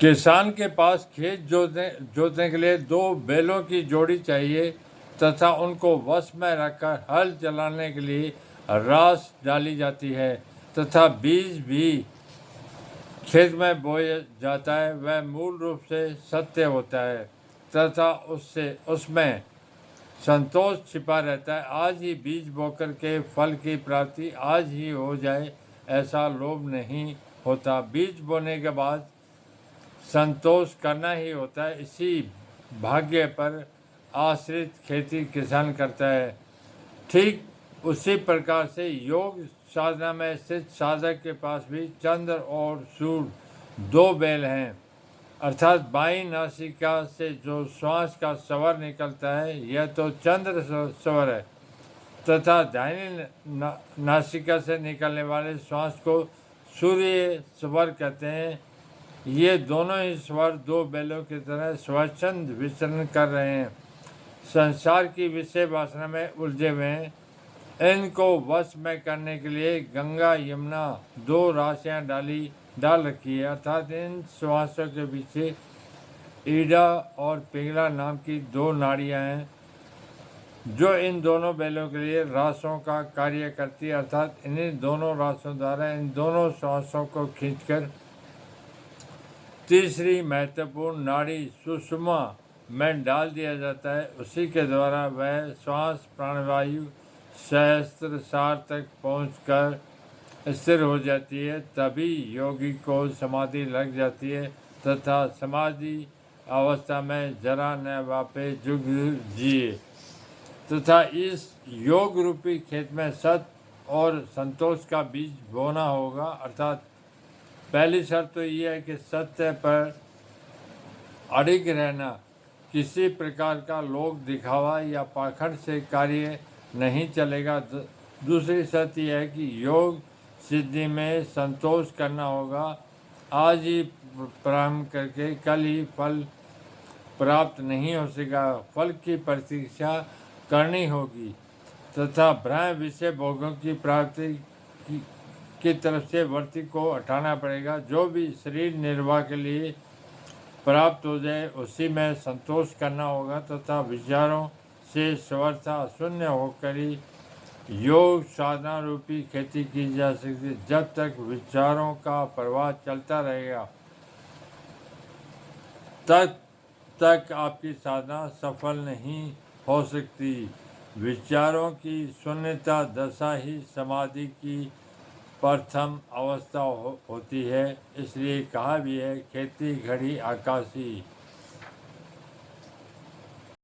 किसान के पास खेत जोतने के लिए 2 बैलों की जोड़ी चाहिए तथा उनको वश में रखकर हल चलाने के लिए रास डाली जाती है तथा बीज भी खेत में बोया जाता है। वह मूल रूप से सत्य होता है तथा उसमें संतोष छिपा रहता है। आज ही बीज बोकर के फल की प्राप्ति आज ही हो जाए, ऐसा लोभ नहीं होता। बीज बोने के बाद संतोष करना ही होता है। इसी भाग्य पर आश्रित खेती किसान करता है। ठीक उसी प्रकार से योग साधना में स्थित साधक के पास भी चंद्र और सूर्य 2 बैल हैं, अर्थात बाईं नासिका से जो श्वास का स्वर निकलता है यह तो चंद्र स्वर है तथा दाहिनी नासिका से निकलने वाले श्वास को सूर्य स्वर कहते हैं। ये दोनों ही स्वर 2 बैलों की तरह स्वच्छंद विचरण कर रहे हैं, संसार की विषय वासना में उलझे हुए हैं। इनको वश में करने के लिए गंगा यमुना 2 राशियां डाल रखी है, अर्थात इन श्वासों के पीछे ईडा और पिंगला नाम की 2 नाड़ियां हैं जो इन दोनों बैलों के लिए रासों का कार्य करती है, अर्थात इन्हीं दोनों रासों द्वारा इन दोनों श्वासों को खींचकर तीसरी महत्वपूर्ण नाड़ी सुषुम्ना में डाल दिया जाता है। उसी के द्वारा वह श्वास प्राणवायु सहस्त्रसार तक पहुंचकर स्थिर हो जाती है। तभी योगी को समाधि लग जाती है तथा समाधि अवस्था में जरा न वापे जुग जिए तथा इस योग रूपी खेत में सत्य और संतोष का बीज बोना होगा। अर्थात पहली शर्त तो ये है कि सत्य पर अड़िग रहना, किसी प्रकार का लोक दिखावा या पाखंड से कार्य नहीं चलेगा। दूसरी शर्त यह है कि योग सिद्धि में संतोष करना होगा। आज ही प्रारंभ करके कल ही फल प्राप्त नहीं हो सकेगा, फल की प्रतीक्षा करनी होगी तथा ब्रह्म विषय भोगों की प्राप्ति की तरफ से वर्ती को हटाना पड़ेगा। जो भी शरीर निर्वाह के लिए प्राप्त हो जाए उसी में संतोष करना होगा तथा विचारों से स्वर्था शून्य होकर ही योग साधना रूपी खेती की जा सकती है। जब तक विचारों का प्रवाह चलता रहेगा तब तक आपकी साधना सफल नहीं हो सकती। विचारों की शून्यता दशा ही समाधि की प्रथम अवस्था होती है। इसलिए कहा भी है खेती घड़ी आकाशी।